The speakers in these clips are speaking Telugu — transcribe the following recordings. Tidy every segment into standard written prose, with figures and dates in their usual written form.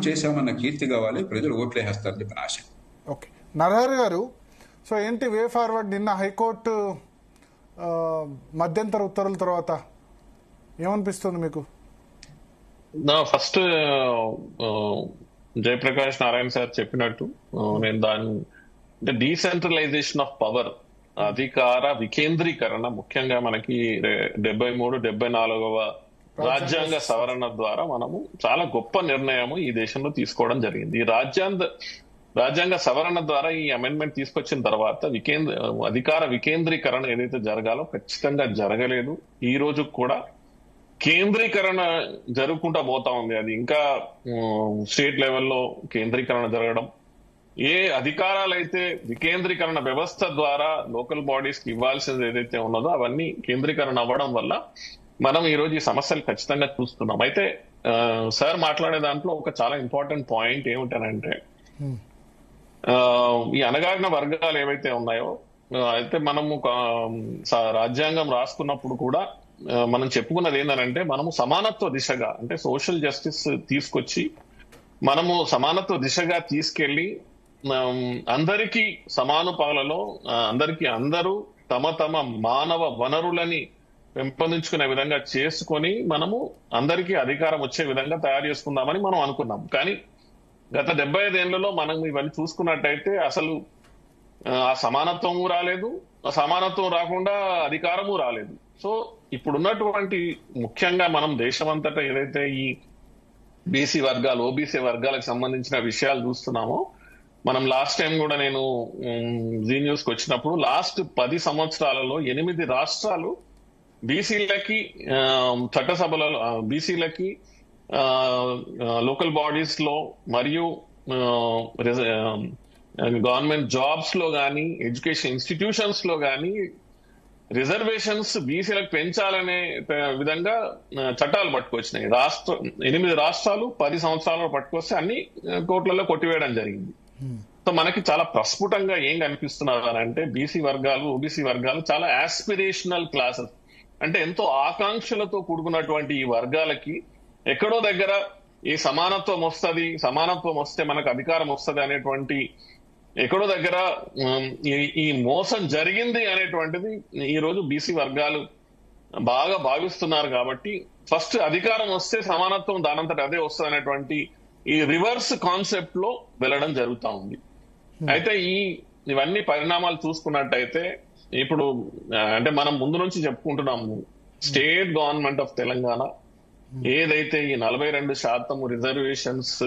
చేశామన్న కీర్తి కావాలి, ప్రజలు ఓట్లేసేస్తారని చెప్పిన ఆశ. ఓకే, నరహరి గారు, సో ఏంటి వే ఫార్వర్డ్? నిన్న హైకోర్టు మధ్యంతర ఉత్తర్వుల తర్వాత ఏమనిపిస్తుంది మీకు? ఫస్ట్ జయప్రకాష్ నారాయణ సార్ చెప్పినట్టు నేను దాని అంటే డీసెంట్రలైజేషన్ ఆఫ్ పవర్, అధికార వికేంద్రీకరణ, ముఖ్యంగా మనకి 73, 74వ రాజ్యాంగ సవరణ ద్వారా మనము చాలా గొప్ప నిర్ణయము ఈ దేశంలో తీసుకోవడం జరిగింది. ఈ రాజ్యాంగ సవరణ ద్వారా ఈ అమెండ్మెంట్ తీసుకొచ్చిన తర్వాత అధికార వికేంద్రీకరణ ఏదైతే జరగాలో ఖచ్చితంగా జరగలేదు. ఈ రోజు కూడా కేంద్రీకరణ జరుగుకుంటా పోతా ఉంది. అది ఇంకా స్టేట్ లెవెల్లో కేంద్రీకరణ జరగడం, ఏ అధికారాలైతే వికేంద్రీకరణ వ్యవస్థ ద్వారా లోకల్ బాడీస్ కి ఇవ్వాల్సింది ఏదైతే ఉన్నదో అవన్నీ కేంద్రీకరణ అవ్వడం వల్ల మనం ఈ రోజు ఈ సమస్యలు ఖచ్చితంగా చూస్తున్నాం. అయితే సార్ మాట్లాడే దాంట్లో ఒక చాలా ఇంపార్టెంట్ పాయింట్ ఏమిటనంటే, ఈ అణగారిన వర్గాలు ఏవైతే ఉన్నాయో, అయితే మనము రాజ్యాంగం రాసుకున్నప్పుడు కూడా మనం చెప్పుకున్నది ఏంటంటే, మనము సమానత్వ దిశగా అంటే సోషల్ జస్టిస్ తీసుకొచ్చి మనము సమానత్వ దిశగా తీసుకెళ్లి అందరికీ సమానుపాలలో అందరూ తమ మానవ వనరులని పెంపొందించుకునే విధంగా చేసుకొని మనము అందరికీ అధికారం వచ్చే విధంగా తయారు చేసుకుందామని మనం అనుకున్నాం. కానీ గత 75 ఏళ్లలో మనం ఇవన్నీ చూసుకున్నట్టయితే అసలు ఆ సమానత్వము రాలేదు, ఆ సమానత్వం రాకుండా అధికారము రాలేదు. సో ఇప్పుడున్నటువంటి ముఖ్యంగా మనం దేశమంతటా ఏదైతే ఈ బీసీ వర్గాలు, ఓబీసీ వర్గాలకు సంబంధించిన విషయాలు చూస్తున్నామో, మనం లాస్ట్ టైం కూడా నేను జీ న్యూస్ కి వచ్చినప్పుడు లాస్ట్ 10 సంవత్సరాలలో 8 రాష్ట్రాలు బీసీలకి చట్టసభలలో, బీసీలకి లోకల్ బాడీస్ లో మరియు గవర్నమెంట్ జాబ్స్ లో కానీ ఎడ్యుకేషన్ ఇన్స్టిట్యూషన్స్ లో కానీ రిజర్వేషన్స్ బీసీలకు పెంచాలనే విధంగా చట్టాలు పట్టుకొచ్చినాయి. 8 రాష్ట్రాలు 10 సంవత్సరాలు పట్టుకొస్తే అన్ని కోర్టులలో కొట్టివేయడం జరిగింది. సో మనకి చాలా ప్రస్ఫుటంగా ఏం కనిపిస్తున్నారు అంటే, బీసీ వర్గాలు, ఓబీసీ వర్గాలు చాలా ఆస్పిరేషనల్ క్లాసెస్, అంటే ఎంతో ఆకాంక్షలతో కూడుకున్నటువంటి ఈ వర్గాలకి ఎక్కడో దగ్గర ఈ సమానత్వం వస్తే మనకు అధికారం వస్తుంది అనేటువంటి ఎక్కడో దగ్గర ఈ మోసం జరిగింది అనేటువంటిది ఈ రోజు బీసీ వర్గాలు బాగా భావిస్తున్నారు. కాబట్టి ఫస్ట్ అధికారం వస్తే సమానత్వం దానంతట అదే వస్తుంది అనేటువంటి ఈ రివర్స్ కాన్సెప్ట్ లో వెళ్ళడం జరుగుతూ ఉంది. అయితే ఇవన్నీ పరిణామాలు చూసుకున్నట్టయితే ఇప్పుడు అంటే మనం ముందు నుంచి చెప్పుకుంటున్నాము, స్టేట్ గవర్నమెంట్ ఆఫ్ తెలంగాణ ఏదైతే ఈ 42% రిజర్వేషన్స్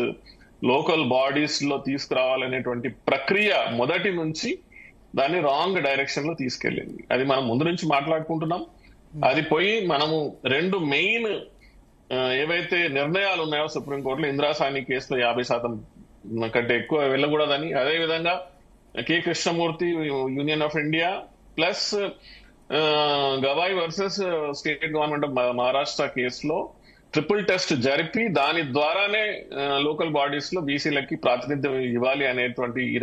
లోకల్ బాడీస్ లో తీసుకురావాలనేటువంటి ప్రక్రియ మొదటి నుంచి దాన్ని రాంగ్ డైరెక్షన్ లో తీసుకెళ్ళింది. అది మనం ముందు నుంచి మాట్లాడుకుంటున్నాం. అది పోయి మనము 2 మెయిన్ ఏవైతే నిర్ణయాలు ఉన్నాయో సుప్రీంకోర్టులో, ఇందిరాసాని కేసులో 50% కంటే ఎక్కువ వెళ్ళకూడదని, అదేవిధంగా K Krishnamurthy union of India plus Gavai versus state government of Maharashtra కేసులో ట్రిపుల్ టెస్ట్ జరిపి దాని ద్వారానే లోకల్ బాడీస్ లో బీసీలకి ప్రాతినిధ్యం ఇవ్వాలి అనేటువంటి ఈ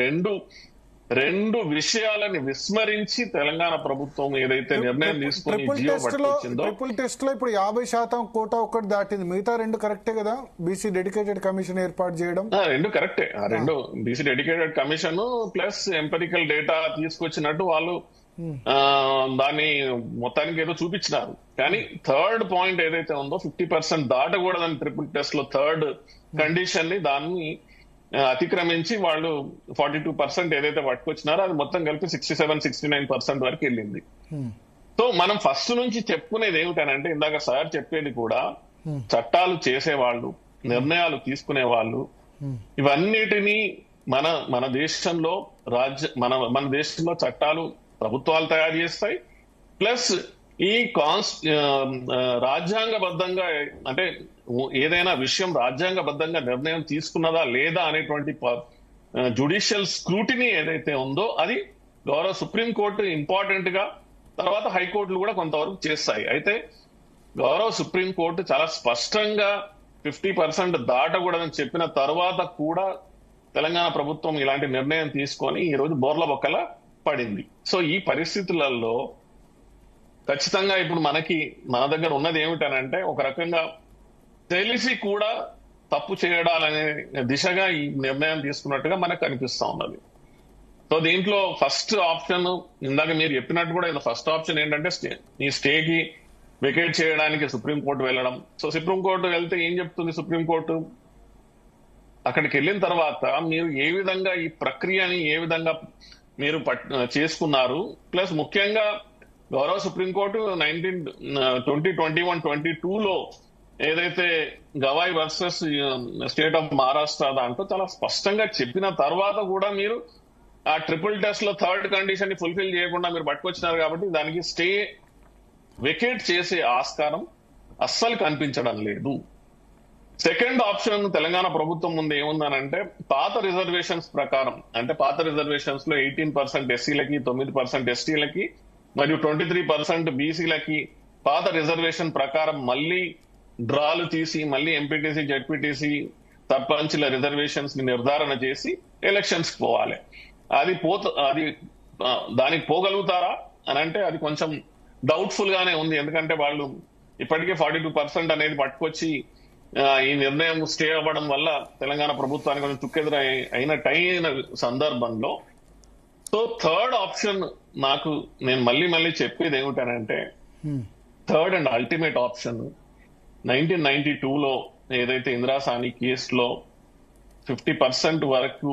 రెండు విషయాలని విస్మరించి తెలంగాణ ప్రభుత్వం ఏదైతే నిర్ణయం తీసుకుని జియో పట్టుకొచ్చిందో, ట్రిపుల్ టెస్ట్ లో ఇప్పుడు 50% కోటా ఒకటి దాటింది, మిగతా 2 కరెక్టే కదా? బీసీ డెడికేటెడ్ కమిషన్ ఏర్పాటు చేయడం 2 కరెక్టే. ఆ 2 BC dedicated commission plus empirical data తీసుకొచ్చినట్టు వాళ్ళు దాన్ని మొత్తానికి ఏదో చూపించినారు. కానీ థర్డ్ పాయింట్ ఏదైతే ఉందో 50% దాటకూడదని ట్రిపుల్ టెస్ట్ లో థర్డ్ కండిషన్ ని దాన్ని అతిక్రమించి వాళ్ళు 42% ఏదైతే పట్టుకొచ్చినారో అది మొత్తం కలిపి 67-69% వరకు వెళ్ళింది. సో మనం ఫస్ట్ నుంచి చెప్పుకునేది ఏమిటనంటే, ఇందాక సార్ చెప్పేది కూడా, చట్టాలు చేసేవాళ్ళు, నిర్ణయాలు తీసుకునే వాళ్ళు, ఇవన్నిటినీ మన దేశంలో మన దేశంలో చట్టాలు ప్రభుత్వాలు తయారు చేస్తాయి. ప్లస్ ఈ రాజ్యాంగబద్ధంగా అంటే ఏదైనా విషయం రాజ్యాంగబద్ధంగా నిర్ణయం తీసుకున్నదా లేదా అనేటువంటి జ్యుడిషియల్ స్క్రూటినీ ఏదైతే ఉందో అది గౌరవ సుప్రీంకోర్టు ఇంపార్టెంట్ గా, తర్వాత హైకోర్టులు కూడా కొంతవరకు చేస్తాయి. అయితే గౌరవ సుప్రీంకోర్టు చాలా స్పష్టంగా 50% దాటకూడదని చెప్పిన తర్వాత కూడా తెలంగాణ ప్రభుత్వం ఇలాంటి నిర్ణయం తీసుకొని ఈ రోజు బోర్ల బొక్కల పడింది. సో ఈ పరిస్థితులలో ఖచ్చితంగా ఇప్పుడు మన దగ్గర ఉన్నది ఏమిటనంటే, ఒక రకంగా తెలిసి కూడా తప్పు చేయడాలనే దిశగా ఈ నిర్ణయం తీసుకున్నట్టుగా మనకు కనిపిస్తా ఉన్నది. సో దీంట్లో ఫస్ట్ ఆప్షన్ ఇందాక మీరు చెప్పినట్టు కూడా ఫస్ట్ ఆప్షన్ ఏంటంటే ఈ స్టేకి వెకేట్ చేయడానికి సుప్రీంకోర్టు వెళ్ళడం. సో సుప్రీంకోర్టు వెళ్తే ఏం చెప్తుంది సుప్రీంకోర్టు? అక్కడికి వెళ్ళిన తర్వాత మీరు ఏ విధంగా ఈ ప్రక్రియని ఏ విధంగా మీరు చేసుకున్నారు, ప్లస్ ముఖ్యంగా గౌరవ సుప్రీంకోర్టు 2021-22లో ఏదైతే Gavai versus state of Maharashtra దాంట్లో చాలా స్పష్టంగా చెప్పిన తర్వాత కూడా మీరు ఆ ట్రిపుల్ టెస్ట్ లో థర్డ్ కండిషన్ ని ఫుల్ఫిల్ చేయకుండా మీరు పట్టుకొచ్చినారు కాబట్టి దానికి స్టే వెకేట్ చేసే ఆస్కారం అస్సలు కనిపించడం లేదు. సెకండ్ ఆప్షన్ తెలంగాణ ప్రభుత్వం ముందు ఏముందనంటే పాత రిజర్వేషన్స్ ప్రకారం, అంటే పాత రిజర్వేషన్స్ లో 18% ఎస్సీలకి, 9% ఎస్టీలకి మరియు 23% బీసీలకి పాత రిజర్వేషన్ ప్రకారం మళ్ళీ డ్రాలు తీసి మళ్ళీ ఎంపీటీసీ, జెడ్పీటీసీ, సర్పంచ్ల రిజర్వేషన్స్ ని నిర్ధారణ చేసి ఎలక్షన్స్ పోవాలి. అది దానికి పోగలుగుతారా అని అంటే అది కొంచెం డౌట్ఫుల్ గానే ఉంది. ఎందుకంటే వాళ్ళు ఇప్పటికే 42% అనేది పట్టుకొచ్చి ఈ నిర్ణయం స్టే అవ్వడం వల్ల తెలంగాణ ప్రభుత్వానికి కొంచెం చుక్కెదురు అయిన సందర్భంలో సో థర్డ్ ఆప్షన్ నేను మళ్ళీ చెప్పేది ఏమిటనంటే థర్డ్ అండ్ అల్టిమేట్ ఆప్షన్ 1992లో ఏదైతే ఇందిరాసాని కేసులో 50% వరకు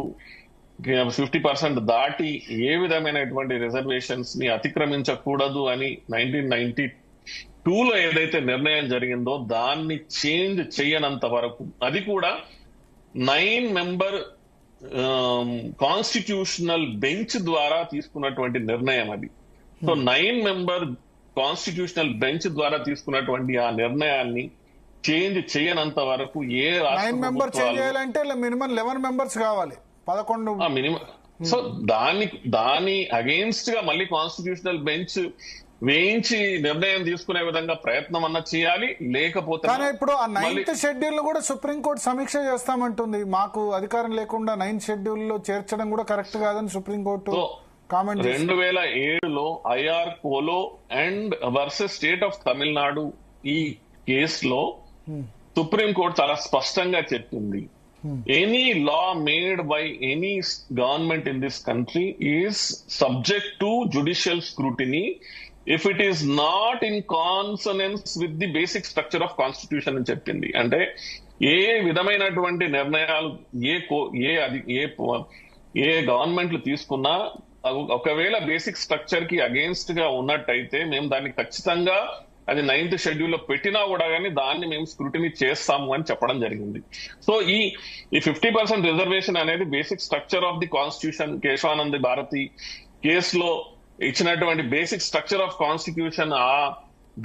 50% దాటి ఏ విధమైనటువంటి రిజర్వేషన్స్ ని అతిక్రమించకూడదు అని 1992లో ఏదైతే నిర్ణయం జరిగిందో దాన్ని చేంజ్ చేయనంత వరకు, అది కూడా 9 మెంబర్ కాన్స్టిట్యూషనల్ బెంచ్ ద్వారా తీసుకున్నటువంటి నిర్ణయం అది. సో 9 మెంబర్ కాన్స్టిట్యూషనల్ బెంచ్ ద్వారా తీసుకున్నటువంటి ఆ నిర్ణయాన్ని చేంజ్ చేయనంత వరకు ఏ చేయాలంటే మినిమం 11 మెంబర్స్ కావాలి, 11 మినిమం. సో దాని అగేన్స్ట్ గా మళ్ళీ కాన్స్టిట్యూషనల్ బెంచ్ వేయించి నిర్ణయం తీసుకునే విధంగా ప్రయత్నం అన్న చేయాలి. లేకపోతే ఇప్పుడు ఆ 9th షెడ్యూల్ కూడా సుప్రీంకోర్టు సమీక్ష చేస్తామంటుంది. మాకు అధికారం లేకుండా 9th షెడ్యూల్ లో చేర్చడం కూడా కరెక్ట్ కాదని సుప్రీంకోర్టు కామెంట్ 2007లో ఐఆర్ పోలో and versus state of Tamil Nadu ఈ కేసులో సుప్రీంకోర్టు చాలా స్పష్టంగా చెప్పింది, any law made by any government in this country is subject to judicial scrutiny if it is not in consonance with the basic structure of constitution అని చెప్పింది. అంటే ఏ విధమైనటువంటి నిర్ణయాలు ఏ గవర్నమెంట్లు తీసుకున్నా ఒకవేళ బేసిక్ స్ట్రక్చర్ కి అగేన్స్ట్ గా ఉన్నట్టయితే మేము దాన్ని ఖచ్చితంగా అది 9th షెడ్యూల్లో పెట్టినా కూడా కానీ దాన్ని మేము స్క్రూటినీ చేస్తాము అని చెప్పడం జరిగింది. సో ఈ 50% రిజర్వేషన్ అనేది basic structure of the constitution, Keshavanand Bharati కేసులో ఇచ్చినటువంటి బేసిక్ స్ట్రక్చర్ ఆఫ్ కాన్స్టిట్యూషన్ ఆ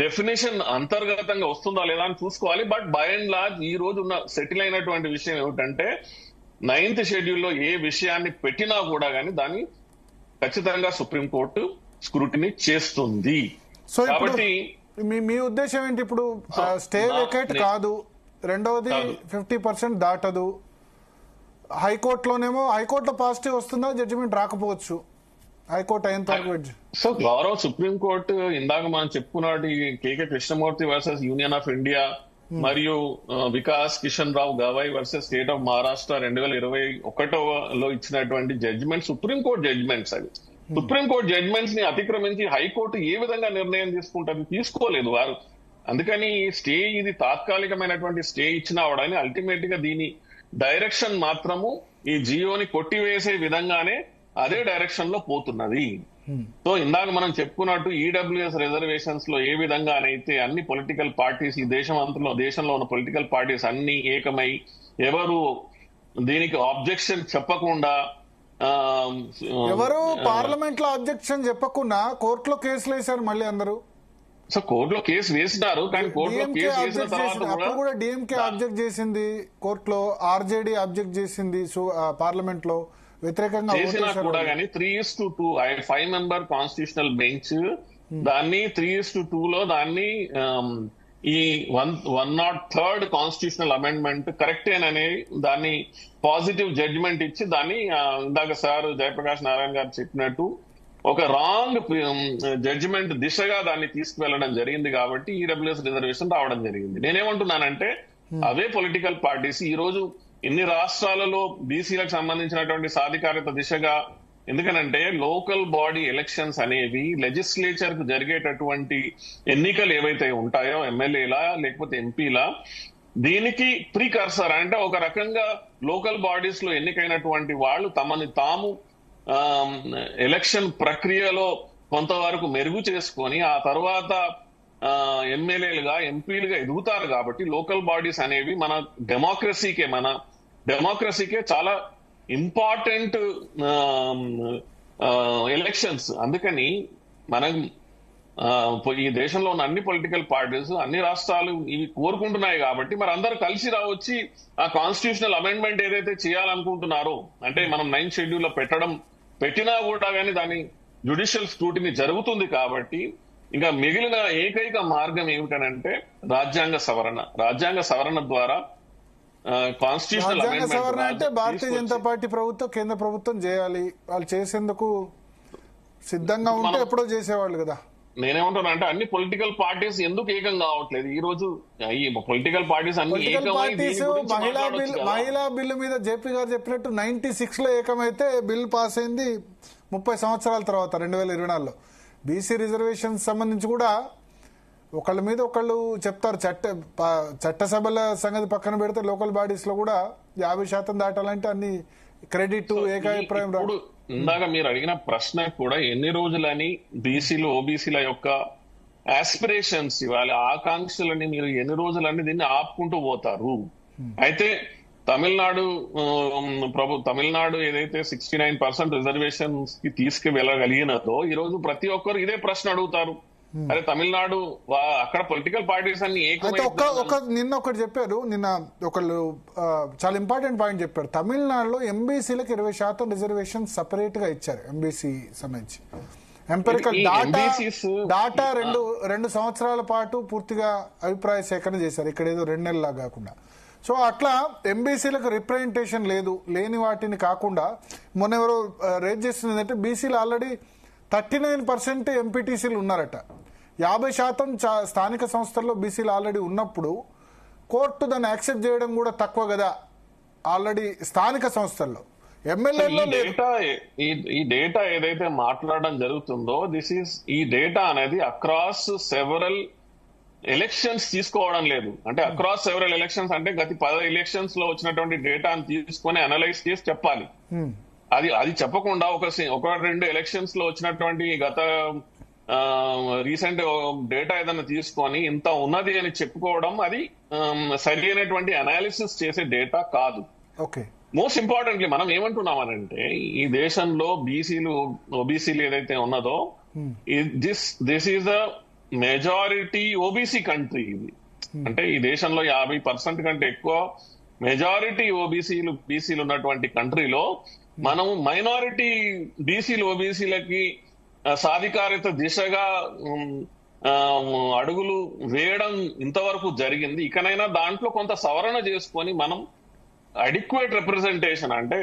డెఫినేషన్ అంతర్గతంగా వస్తుందా లేదా అని చూసుకోవాలి. బట్ బై అండ్ లార్జ్ ఈ రోజు ఉన్న సెటిల్ అయినటువంటి విషయం ఏమిటంటే 9th షెడ్యూల్లో ఏ విషయాన్ని పెట్టినా కూడా కానీ దాన్ని ఖచ్చితంగా సుప్రీంకోర్టు స్క్రూటినీ చేస్తుంది. సో కాబట్టి మీ ఉద్దేశం ఏంటి? ఇప్పుడు స్టే వేకేట్ కాదు, రెండవది 50% దాటదు, హైకోర్టులోనేమో హైకోర్టులో పాజిటివ్ వస్తుందా, జడ్జిమెంట్ రాకపోవచ్చు హైకోర్టు అయిన వరకు. సో గౌరవ సుప్రీంకోర్టు ఇందాక మనం చెప్పుకున్నట్టు KK Krishnamurthy versus Union of India మరియు Vikas Kishan Rao Gawai versus state of Maharashtra 2021లో ఇచ్చినటువంటి జడ్జిమెంట్ సుప్రీంకోర్టు జడ్జిమెంట్స్. అవి సుప్రీంకోర్టు జడ్జిమెంట్స్ ని అతిక్రమించి హైకోర్టు ఏ విధంగా నిర్ణయం తీసుకుంటుంది? తీసుకోలేదు వారు. అందుకని స్టే ఇది తాత్కాలికమైనటువంటి స్టే ఇచ్చినా అవడాన్ని అల్టిమేట్ గా దీని డైరెక్షన్ మాత్రము ఈ జియోని కొట్టివేసే విధంగానే అదే డైరెక్షన్ లో పోతున్నది. సో ఇందాక మనం చెప్పుకున్నట్టు ఈడబ్ల్యూఎస్ రిజర్వేషన్స్ లో ఏ విధంగానైతే అన్ని పొలిటికల్ పార్టీస్ ఈ దేశంలో ఉన్న పొలిటికల్ పార్టీస్ అన్ని ఏకమై ఎవరు దీనికి ఆబ్జెక్షన్ చెప్పకుండా, ఎవరు పార్లమెంట్ లో ఆబ్జెక్షన్ చెప్పకుండా కోర్టులో కేసులు వేశారు మళ్ళీ అందరూ. సో కోర్టులో కేసు వేసినారు, కానీ కోర్టులో కేసు వేసిన తర్వాత కూడా డిఎంకే ఆబ్జెక్ట్ చేసింది కోర్టులో, ఆర్జేడీ ఆబ్జెక్ట్ చేసింది పార్లమెంట్ లో వ్యతిరేకంగా చేసినా కూడా కానీ 3:2 5 మెంబర్ కాన్స్టిట్యూషనల్ బెంచ్ దాన్ని 3:2లో దాన్ని ఈ 103rd కాన్స్టిట్యూషనల్ అమెండ్మెంట్ కరెక్టేనని దాన్ని పాజిటివ్ జడ్జిమెంట్ ఇచ్చి దాన్ని ఇందాక సార్ జయప్రకాష్ నారాయణ గారు చెప్పినట్టు ఒక రాంగ్ జడ్జిమెంట్ దిశగా దాన్ని తీసుకువెళ్లడం జరిగింది. కాబట్టి ఈడబ్ల్యూఎస్ రిజర్వేషన్ రావడం జరిగింది. నేనేమంటున్నానంటే అవే పొలిటికల్ పార్టీస్ ఈ రోజు ఇన్ని రాష్ట్రాలలో బీసీలకు సంబంధించినటువంటి సాధికారత దిశగా, ఎందుకనంటే లోకల్ బాడీ ఎలక్షన్స్ అనేవి లెజిస్లేచర్ కు జరిగేటటువంటి ఎన్నికలు ఏవైతే ఉంటాయో ఎమ్మెల్యేలా లేకపోతే ఎంపీలా, దీనికి ప్రీకర్సర్ అంటే ఒక రకంగా లోకల్ బాడీస్ లో ఎన్నికైనటువంటి వాళ్ళు తమని తాము ఎలక్షన్ ప్రక్రియలో కొంతవరకు మెరుగు చేసుకొని ఆ తర్వాత ఎమ్మెల్యేలుగా ఎంపీలుగా ఎదుగుతారు. కాబట్టి లోకల్ బాడీస్ అనేవి మన డెమోక్రసీకే చాలా ఇంపార్టెంట్ ఎలక్షన్స్. అందుకని మనం ఈ దేశంలో ఉన్న అన్ని పొలిటికల్ పార్టీస్, అన్ని రాష్ట్రాలు ఇవి కోరుకుంటున్నాయి. కాబట్టి మరి అందరూ కలిసి రావచ్చి ఆ కాన్స్టిట్యూషనల్ అమెండ్మెంట్ ఏదైతే చేయాలనుకుంటున్నారో, అంటే మనం 9th షెడ్యూల్ లో పెట్టినా కూడా కానీ దాని జ్యుడిషియల్ స్క్రూటినీ జరుగుతుంది. కాబట్టి ఇంకా మిగిలిన ఏకైక మార్గం ఏమిటనంటే రాజ్యాంగ సవరణ ద్వారా కాన్స్టిట్యూషనల్ సవరణ అంటే భారతీయ జనతా పార్టీ ప్రభుత్వం, కేంద్ర ప్రభుత్వం చేయాలి. వాళ్ళు చేసేందుకు సిద్ధంగా ఉంటే ఎప్పుడో చేసేవాళ్ళు కదా. నేనేమంటున్నా అంటే అన్ని పొలిటికల్ పార్టీస్ ఎందుకు ఏకం కావట్లేదు? ఈ రోజు ఈ పొలిటికల్ పార్టీస్ అన్ని మహిళా బిల్లు మీద జేపీ గారు చెప్పినట్టు 96 లో ఏకమైతే బిల్ పాస్ అయింది 30 సంవత్సరాల తర్వాత 2024లో. బీసీ రిజర్వేషన్స్ సంబంధించి కూడా ఒకళ్ళ మీద ఒకళ్ళు చెప్తారు. చట్టసభల సంగతి పక్కన పెడితే లోకల్ బాడీస్ లో కూడా 50% దాటాలంటే అన్ని క్రెడిట్ ఏకాభిప్రాయం రాదు. ఇందాక మీరు అడిగిన ప్రశ్న కూడా ఎన్ని రోజులని బీసీలు ఓబీసీల యొక్క ఆస్పిరేషన్స్ ఇవ్వాలి, ఆకాంక్షలని మీరు ఎన్ని రోజులని దీన్ని ఆపుకుంటూ పోతారు? అయితే తమిళనాడు ఏదైతే 69% రిజర్వేషన్స్ కి తీసుకువెళ్ళగలిగినదో ఈ రోజు ప్రతి ఒక్కరు ఇదే ప్రశ్న అడుగుతారు. అరే తమిళనాడు అక్కడ పొలిటికల్ పార్టీస్ అన్ని నిన్న ఒకటి చెప్పారు. నిన్న ఒకళ్ళు చాలా ఇంపార్టెంట్ పాయింట్ చెప్పారు. తమిళనాడులో ఎంబీసీలకు 20% రిజర్వేషన్ సపరేట్ గా ఇచ్చారు. ఎంబీసీ సంబంధించి ఎంపెరికల్ డాటా 2 సంవత్సరాల పాటు పూర్తిగా అభిప్రాయ సేకరణ చేశారు. ఇక్కడ ఏదో 2 నెలలా కాకుండా. సో అట్లా ఎంబీసీలకు రిప్రజెంటేషన్ లేని వాటిని కాకుండా మొన్న ఎవరో రేజ్ చేస్తుంది ఏంటంటే బీసీలు ఆల్రెడీ 39% ఎంపీటీసీలు ఉన్నారట. 50% స్థానిక సంస్థల్లో బీసీలు ఆల్రెడీ ఉన్నప్పుడు కోర్టు దాన్ని యాక్సెప్ట్ చేయడం కూడా తక్కువ కదా ఆల్రెడీ స్థానిక సంస్థల్లో. ఎమ్మెల్యేలో ఈ డేటా ఏదైతే మాట్లాడడం జరుగుతుందో ఈ డేటా అనేది అక్రాస్ సెవరల్ ఎలక్షన్స్ తీసుకోవడం లేదు. అంటే అక్రాస్ సెవరల్ ఎలక్షన్స్ అంటే గత 10 ఎలక్షన్స్ లో వచ్చినటువంటి డేటాను తీసుకొని అనలైజ్ చేసి చెప్పాలి. అది చెప్పకుండా ఒక 2 ఎలక్షన్స్ లో వచ్చినటువంటి గత రీసెంట్ డేటా ఏదైనా తీసుకొని ఇంత ఉన్నది అని చెప్పుకోవడం అది సరి అయినటువంటి అనాలిసిస్ చేసే డేటా కాదు. మోస్ట్ ఇంపార్టెంట్లీ మనం ఏమంటున్నామనంటే ఈ దేశంలో ఓబీసీలు ఏదైతే ఉన్నదో this is a majority OBC country. ఇది అంటే ఈ దేశంలో 50% కంటే ఎక్కువ మెజారిటీ బీసీలు ఉన్నటువంటి కంట్రీలో మనం మైనారిటీ బీసీలు ఓబీసీలకి సాధికారత దిశగా అడుగులు వేయడం ఇంతవరకు జరిగింది. ఇకనైనా దాంట్లో కొంత సవరణ చేసుకొని మనం అడిక్వేట్ రిప్రజెంటేషన్ అంటే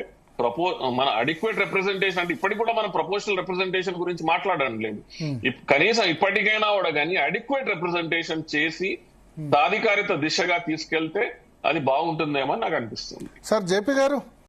అడిక్వేట్ రిప్రజెంటేషన్ అంటే ఇప్పటికి కూడా మనం ప్రపోర్షనల్ రిప్రజెంటేషన్ గురించి మాట్లాడడం లేదు. కనీసం ఇప్పటికైనా కూడా కానీ అడిక్వేట్ రిప్రజెంటేషన్ చేసి సాధికారత దిశగా తీసుకెళ్తే అది బాగుంటుందేమో నాకు అనిపిస్తుంది. సార్ జేపీ గారు